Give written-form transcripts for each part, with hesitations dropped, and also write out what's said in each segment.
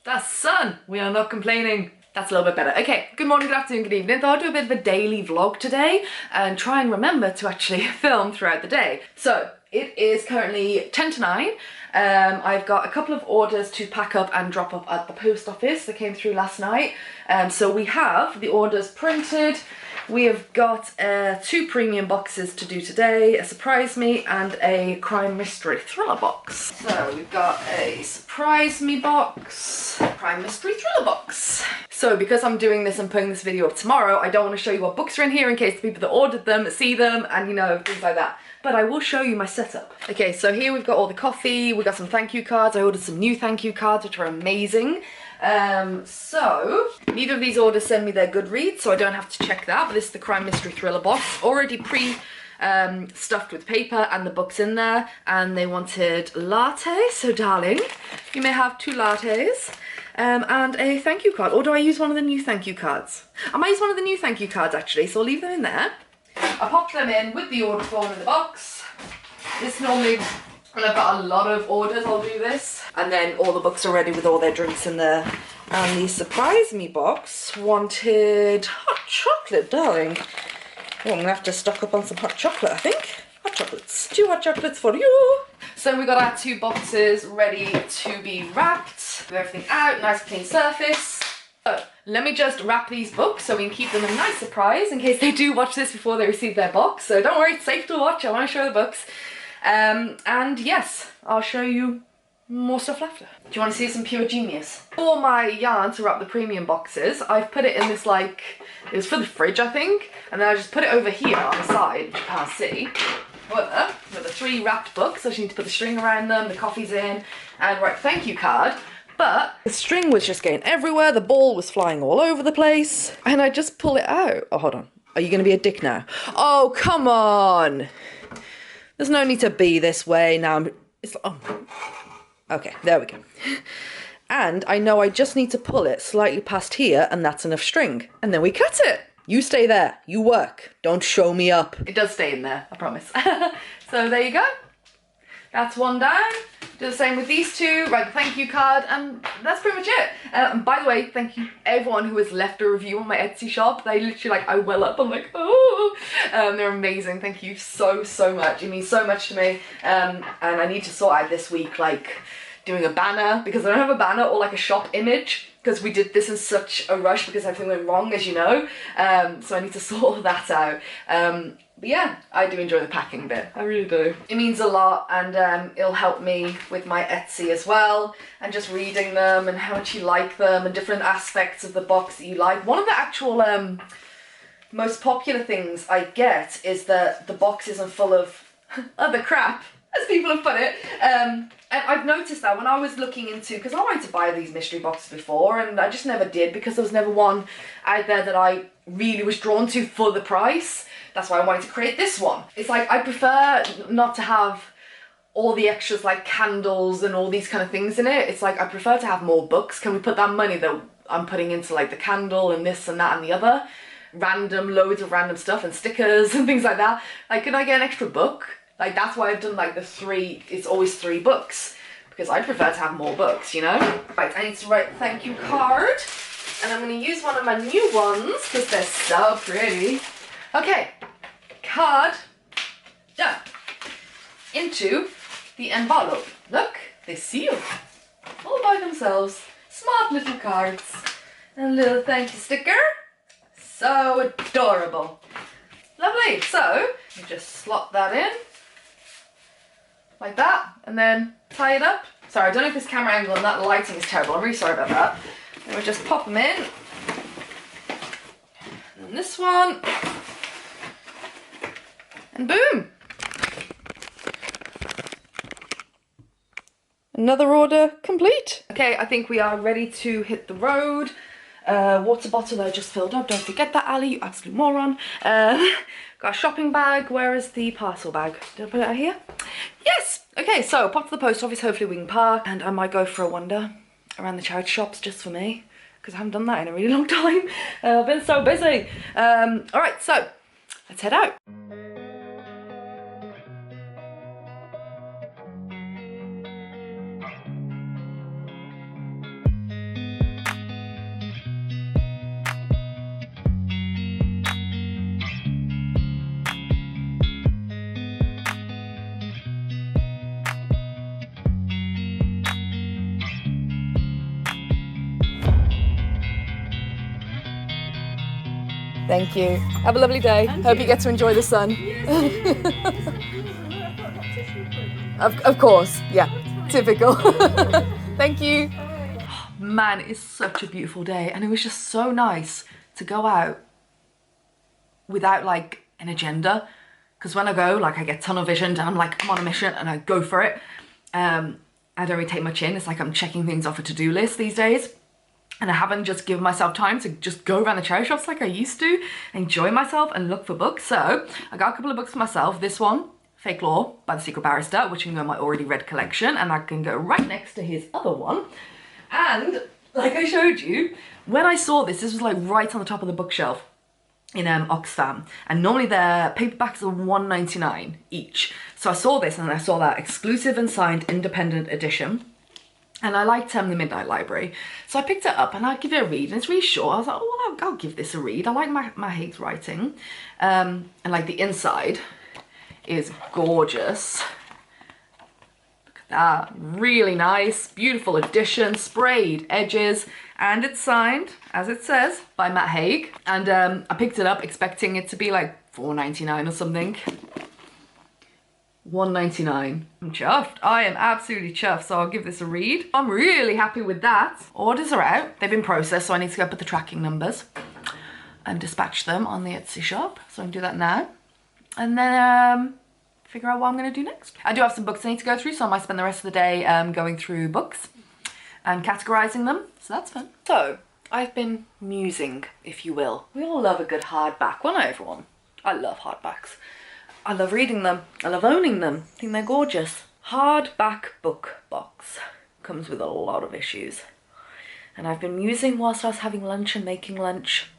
The sun. We are not complaining. That's a little bit better. Okay, good morning, good afternoon, good evening. Thought I'd do a bit of a daily vlog today and try and remember to actually film throughout the day. So it is currently 10 to 9. I've got a couple of orders to pack up and drop off at the post office that came through last night. So we have the orders printed. We have got 2 premium boxes to do today, a surprise me and a crime mystery thriller box. So we've got a surprise me box, crime mystery thriller box. So because I'm doing this and putting this video up tomorrow, I don't want to show you what books are in here in case the people that ordered them see them and you know, things like that. But I will show you my setup. Okay, so here we've got all the coffee, we've got some thank you cards. I ordered some new thank you cards, which are amazing. So neither of these orders send me their Goodreads, so I don't have to check that, but this is the crime mystery thriller box, already stuffed with paper and the books in there, and they wanted latte, so darling, you may have 2 lattes. And a thank you card, or do I use one of the new thank you cards? I might use one of the new thank you cards actually, so I'll leave them in there. I pop them in with the order form in the box. This normally, when I've got a lot of orders, I'll do this. And then all the books are ready with all their drinks in there. And the surprise me box wanted hot chocolate, darling. Oh, I'm gonna have to stock up on some hot chocolate, I think. Hot chocolates, 2 hot chocolates for you. So we got our 2 boxes ready to be wrapped. With everything out, nice clean surface. So let me just wrap these books so we can keep them a nice surprise in case they do watch this before they receive their box. So don't worry, it's safe to watch. I want to show the books. And yes, I'll show you more stuff after. Do you want to see some pure genius? For my yarn to wrap the premium boxes, I've put it in this like, it was for the fridge I think, and then I just put it over here on the side, which you can't see. With the 3 wrapped books, so I just need to put the string around them, the coffee's in, and write thank you card. But the string was just getting everywhere, the ball was flying all over the place, and I just pull it out. Oh, hold on. Are you going to be a dick now? Oh, come on. There's no need to be this way now. Okay, there we go. And I know I just need to pull it slightly past here, and that's enough string. And then we cut it. You stay there. You work. Don't show me up. It does stay in there, I promise. So there you go. That's one down. Do the same with these 2, write the thank you card, and that's pretty much it. And by the way, thank you everyone who has left a review on my Etsy shop. They literally like, I well up, I'm like, oh. They're amazing, thank you so much. It means so much to me. And I need to sort out this week, like, doing a banner, because I don't have a banner or like a shop image, because we did this in such a rush because everything went wrong, as you know. So I need to sort that out. But yeah, I do enjoy the packing bit, I really do. It means a lot, and it'll help me with my Etsy as well, and just reading them and how much you like them and different aspects of the box that you like. One of the actual most popular things I get is that the box isn't full of other crap, as people have put it. And I've noticed that when I was looking into, because I wanted to buy these mystery boxes before and I just never did because there was never one out there that I really was drawn to for the price. That's why I wanted to create this one. It's like, I prefer not to have all the extras like candles and all these kind of things in it. It's like, I prefer to have more books. Can we put that money that I'm putting into like the candle and this and that and the other? Loads of random stuff and stickers and things like that. Like, can I get an extra book? Like, that's why I've done like the 3, it's always 3 books. Because I prefer to have more books, you know? Right, I need to write a thank you card. And I'm going to use one of my new ones because they're so pretty. Okay, card done. Into the envelope. Look, they seal all by themselves. Smart little cards. And a little thank you sticker. So adorable. Lovely. So, you just slot that in. Like that. And then tie it up. Sorry, I don't know if this camera angle and that lighting is terrible. I'm really sorry about that. And we just pop them in. And this one. And boom! Another order complete. Okay, I think we are ready to hit the road. Water bottle that I just filled up. Don't forget that, Ali, you absolute moron. Got a shopping bag. Where is the parcel bag? Did I put it out here? Yes! Okay, so pop to the post office. Hopefully we can park. And I might go for a wander around the charity shops just for me, because I haven't done that in a really long time. I've been so busy. Alright, so let's head out. Thank you. Have a lovely day. Hope you get to enjoy the sun. Of course, yeah. Typical. Thank you. Man, it's such a beautiful day, and it was just so nice to go out without like an agenda. Because when I go, like I get tunnel visioned and I'm like, I'm on a mission and I go for it. I don't really take much in. It's like I'm checking things off a to-do list these days. And I haven't just given myself time to just go around the charity shops like I used to, enjoy myself and look for books. So I got a couple of books for myself. This one, Fake Law by The Secret Barrister, which can go in my already read collection, and that can go right next to his other one. And like I showed you, when I saw this was like right on the top of the bookshelf in Oxfam, and normally their paperbacks are £1.99 each. So I saw this and I saw that exclusive and signed independent edition. And I liked The Midnight Library. So I picked it up and I'd give it a read, and it's really short. I was like, oh, well, I'll give this a read. I like Matt Haig's writing. And like the inside is gorgeous. Look at that, really nice, beautiful edition, sprayed edges, and it's signed, as it says, by Matt Haig. And I picked it up expecting it to be like $4.99 or something. $1.99. I'm chuffed. I am absolutely chuffed, so I'll give this a read. I'm really happy with that. Orders are out. They've been processed, so I need to go put the tracking numbers and dispatch them on the Etsy shop. So I can do that now. And then figure out what I'm going to do next. I do have some books I need to go through, so I might spend the rest of the day going through books and categorizing them. So that's fun. So I've been musing, if you will. We all love a good hardback. Well, not everyone. I love hardbacks. I love reading them. I love owning them. I think they're gorgeous. Hardback book box comes with a lot of issues. And I've been musing whilst I was having lunch and making lunch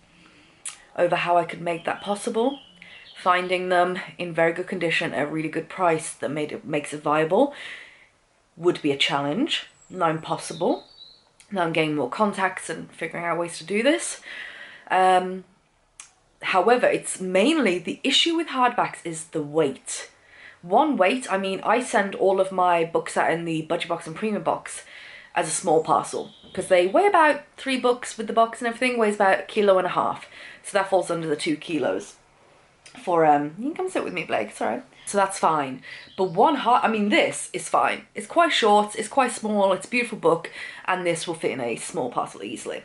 over how I could make that possible. Finding them in very good condition at a really good price that makes it viable would be a challenge. Not impossible. Now I'm getting more contacts and figuring out ways to do this. However, it's mainly the issue with hardbacks is the weight. One weight, I mean, I send all of my books out in the budget box and premium box as a small parcel because they weigh about 3 books with the box and everything, weighs about 1.5 kilos. So that falls under the 2 kilos. For, you can come sit with me, Blake, it's alright. So that's fine. But this is fine. It's quite short, it's quite small, it's a beautiful book, and this will fit in a small parcel easily.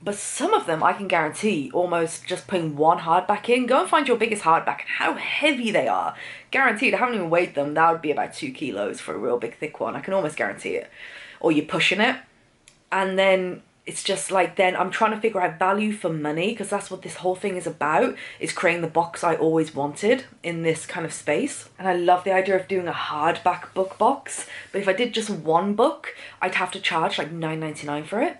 But some of them I can guarantee almost just putting one hardback in. Go and find your biggest hardback and how heavy they are. Guaranteed, I haven't even weighed them. That would be about 2 kilos for a real big thick one. I can almost guarantee it. Or you're pushing it. And then it's just like, then I'm trying to figure out value for money, because that's what this whole thing is about, is creating the box I always wanted in this kind of space. And I love the idea of doing a hardback book box. But if I did just one book, I'd have to charge like $9.99 for it.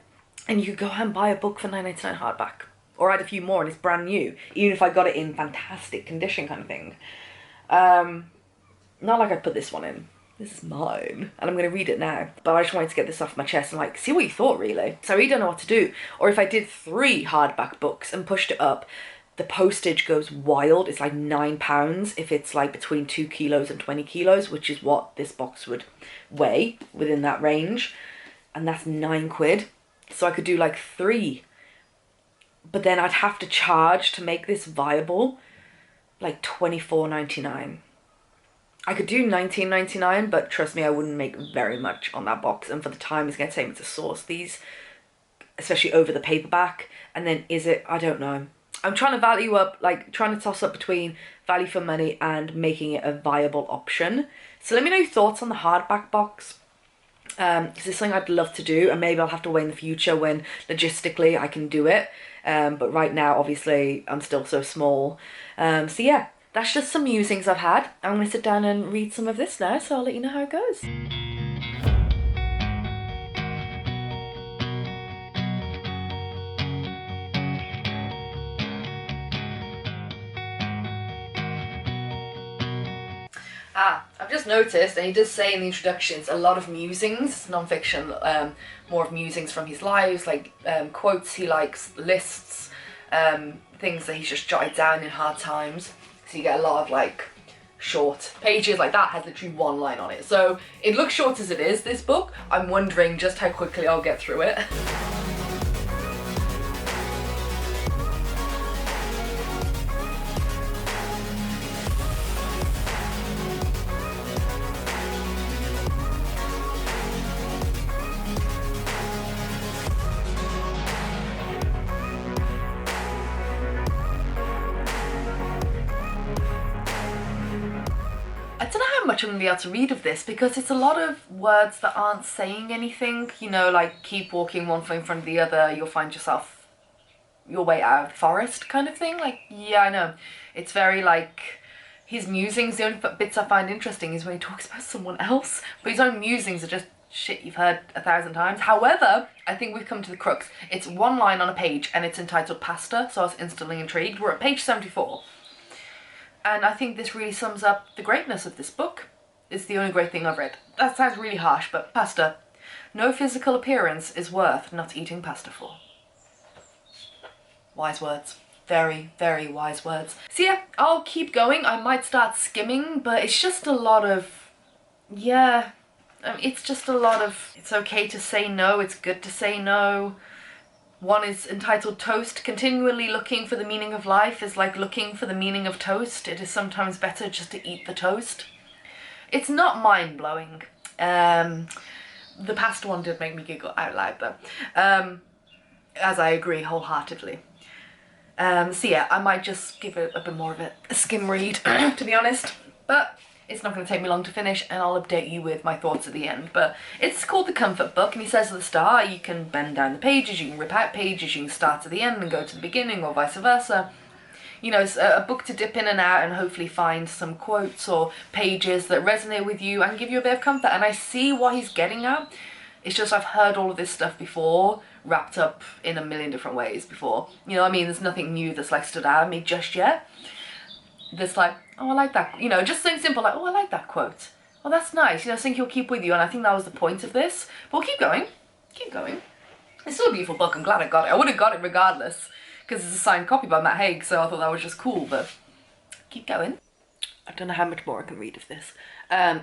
And you could go and buy a book for $9.99 hardback. Or add a few more and it's brand new. Even if I got it in fantastic condition kind of thing. Not like I put this one in. This is mine. And I'm going to read it now. But I just wanted to get this off my chest and like, see what you thought really. So I really don't know what to do. Or if I did 3 hardback books and pushed it up, the postage goes wild. It's like £9 if it's like between 2 kilos and 20 kilos, which is what this box would weigh within that range. And that's £9. So I could do like 3, but then I'd have to charge to make this viable like $24.99. I could do $19.99, but trust me, I wouldn't make very much on that box. And for the time it's going to take me to source these, especially over the paperback. And then I don't know. I'm trying to value up, like trying to toss up between value for money and making it a viable option. So let me know your thoughts on the hardback box. This is something I'd love to do, and maybe I'll have to wait in the future when logistically I can do it. But right now, obviously, I'm still so small. So yeah, that's just some musings I've had. I'm going to sit down and read some of this now, so I'll let you know how it goes. I've just noticed, and he does say in the introductions, a lot of musings, non-fiction, more of musings from his lives, like quotes he likes, lists, things that he's just jotted down in hard times. So you get a lot of like short pages, like that has literally 1 line on it. So it looks short as it is, this book. I'm wondering just how quickly I'll get through it. I'm going to be able to read of this, because it's a lot of words that aren't saying anything, you know, like keep walking one foot in front of the other, you'll find yourself your way out of the forest kind of thing. Like, yeah, I know. It's very like his musings. The only bits I find interesting is when he talks about someone else, but his own musings are just shit you've heard 1,000 times. However, I think we've come to the crux. It's one line on a page and it's entitled Pasta, so I was instantly intrigued. We're at page 74. And I think this really sums up the greatness of this book. It's the only great thing I've read. That sounds really harsh, but pasta. No physical appearance is worth not eating pasta for. Wise words. Very, very wise words. So yeah, I'll keep going. I might start skimming, but it's just a lot of, yeah, it's just a lot of, it's okay to say no, it's good to say no. One is entitled Toast. Continually looking for the meaning of life is like looking for the meaning of toast. It is sometimes better just to eat the toast. It's not mind-blowing. The past one did make me giggle out loud though. As I agree wholeheartedly. So yeah, I might just give it a bit more of a skim read, to be honest. But it's not going to take me long to finish, and I'll update you with my thoughts at the end. But it's called The Comfort Book, and he says at the start you can bend down the pages, you can rip out pages, you can start at the end and go to the beginning, or vice versa. You know, it's a book to dip in and out and hopefully find some quotes or pages that resonate with you and give you a bit of comfort. And I see what he's getting at. It's just I've heard all of this stuff before, wrapped up in a million different ways before. You know what I mean? There's nothing new that's like stood out at me just yet. That's like, oh, I like that. You know, just something simple like, oh, I like that quote. Well, that's nice. You know, something he'll keep with you. And I think that was the point of this. But we'll keep going. Keep going. It's still a beautiful book. I'm glad I got it. I would have got it regardless, because it's a signed copy by Matt Haig. So I thought that was just cool. But keep going. I don't know how much more I can read of this.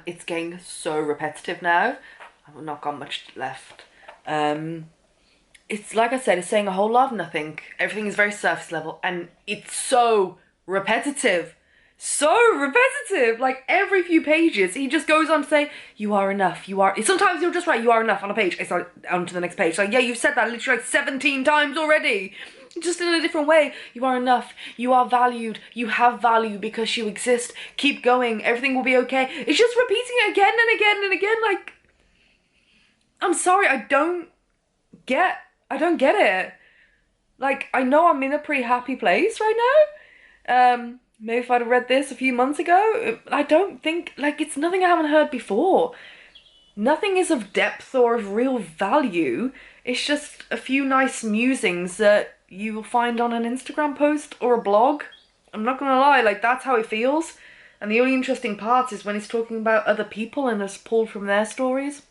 It's getting so repetitive now. I've not got much left. It's like I said, it's saying a whole lot of nothing. Everything is very surface level. And it's so repetitive. So repetitive. Like every few pages he just goes on to say you are enough, you are, sometimes he'll just write you are enough on a page, it's like on to the next page, like yeah, you've said that literally like 17 times already, just in a different way. You are enough, you are valued, you have value because you exist, keep going, everything will be okay. It's just repeating it again and again and again. Like, I'm sorry, I don't get it. Like, I know I'm in a pretty happy place right now. Maybe if I'd have read this a few months ago, I don't think, like, it's nothing I haven't heard before. Nothing is of depth or of real value. It's just a few nice musings that you will find on an Instagram post or a blog. I'm not gonna lie, like, that's how it feels. And the only interesting part is when he's talking about other people and has pulled from their stories.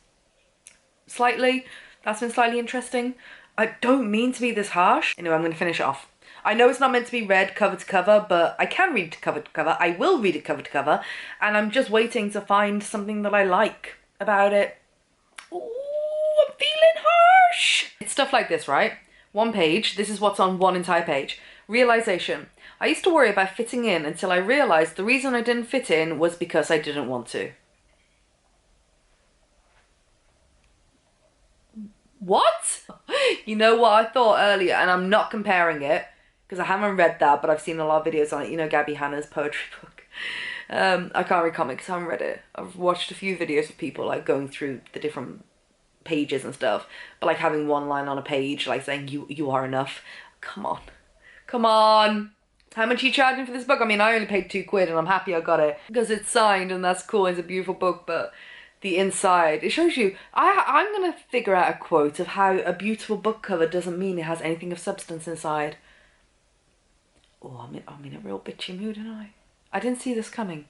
Slightly. That's been slightly interesting. I don't mean to be this harsh. Anyway, I'm gonna finish it off. I know it's not meant to be read cover to cover, but I can read it cover to cover. I will read it cover to cover, and I'm just waiting to find something that I like about it. Ooh, I'm feeling harsh. It's stuff like this, right? One page, this is what's on one entire page. Realization. I used to worry about fitting in until I realized the reason I didn't fit in was because I didn't want to. What? You know what I thought earlier, and I'm not comparing it, because I haven't read that, but I've seen a lot of videos on it. You know, Gabby Hanna's poetry book. I can't read comics, I haven't read it. I've watched a few videos of people like going through the different pages and stuff, but like having one line on a page, like saying you are enough. Come on. Come on. How much are you charging for this book? I mean, I only paid £2 and I'm happy I got it because it's signed and that's cool. It's a beautiful book, but the inside, it shows you. I'm gonna figure out a quote of how a beautiful book cover doesn't mean it has anything of substance inside. Oh, I'm in a real bitchy mood, aren't I? I didn't see this coming.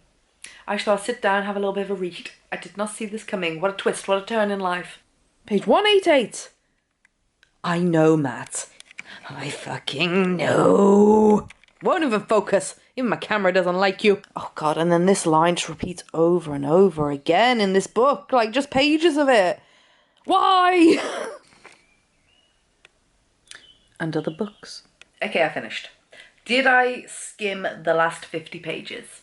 I shall sit down and have a little bit of a read. I did not see this coming. What a twist, what a turn in life. Page 188. I know, Matt. I fucking know. Won't even focus. Even my camera doesn't like you. Oh God, and then this line just repeats over and over again in this book. Like, just pages of it. Why? And other books. Okay, I finished. Did I skim the last 50 pages?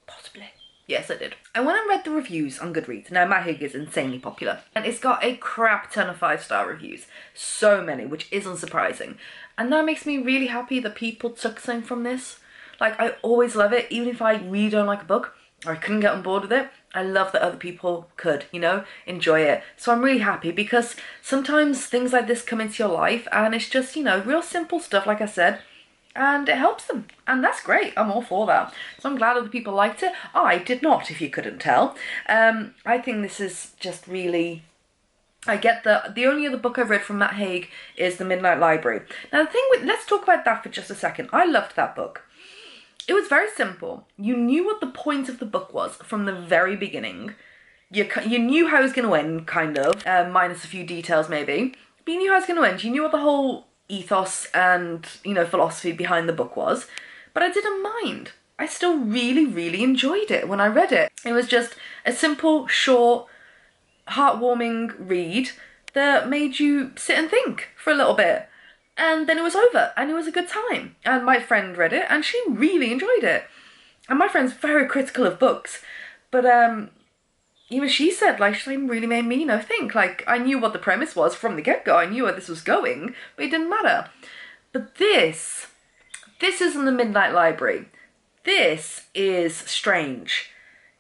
Possibly. Yes, I did. I went and read the reviews on Goodreads. Now, Matt Haig is insanely popular. And it's got a crap ton of 5-star reviews. So many, which isn't surprising. And that makes me really happy that people took something from this. Like, I always love it, even if I really don't like a book. or I couldn't get on board with it, I love that other people could, you know, enjoy it. So I'm really happy because sometimes things like this come into your life and it's just, you know, real simple stuff, like I said, and it helps them. And that's great. I'm all for that. So I'm glad other people liked it. I did not, if you couldn't tell. I think this is just really... I get the only other book I've read from Matt Haig is The Midnight Library. Now the thing with, let's talk about that for just a second. I loved that book. It was very simple. You knew what the point of the book was from the very beginning. You knew how it was going to end, kind of, minus a few details maybe. But you knew how it was going to end. You knew what the whole ethos and, you know, philosophy behind the book was. But I didn't mind. I still really, really enjoyed it when I read it. It was just a simple, short, heartwarming read that made you sit and think for a little bit. And then it was over and it was a good time. And my friend read it and she really enjoyed it. And my friend's very critical of books. But even she said, like, she really made me, you know, think. Like, I knew what the premise was from the get-go. I knew where this was going, but it didn't matter. But this isn't The Midnight Library. This is strange.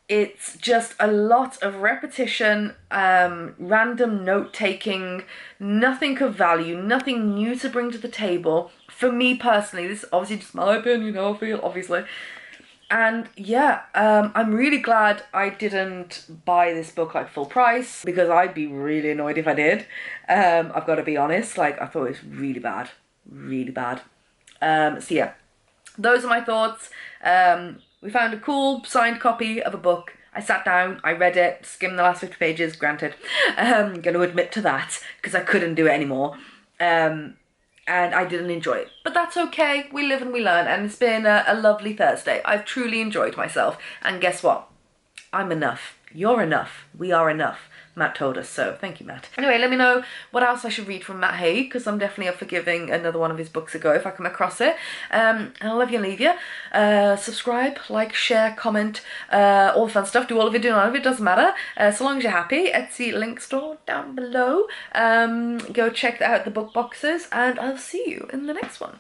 It's just a lot of repetition, random note-taking, nothing of value, nothing new to bring to the table. For me personally, this is obviously just my opinion, I feel, obviously. And yeah, I'm really glad I didn't buy this book like full price, because I'd be really annoyed if I did. I've got to be honest, like, I thought it was really bad, really bad. So yeah, those are my thoughts. We found a cool signed copy of a book. I sat down, I read it, skimmed the last 50 pages, granted. I'm going to admit to that, because I couldn't do it anymore. And I didn't enjoy it. But that's okay, we live and we learn, and it's been a lovely Thursday. I've truly enjoyed myself, and guess what? I'm enough. You're enough. We are enough. Matt told us so. Thank you, Matt. Anyway, let me know what else I should read from Matt Haig, because I'm definitely up for giving another one of his books a go if I come across it. And I'll love you and leave you. Subscribe, like, share, comment, all the fun stuff. Do all of it, do none of it, doesn't matter. So long as you're happy. Etsy link store down below. Go check out the book boxes, and I'll see you in the next one.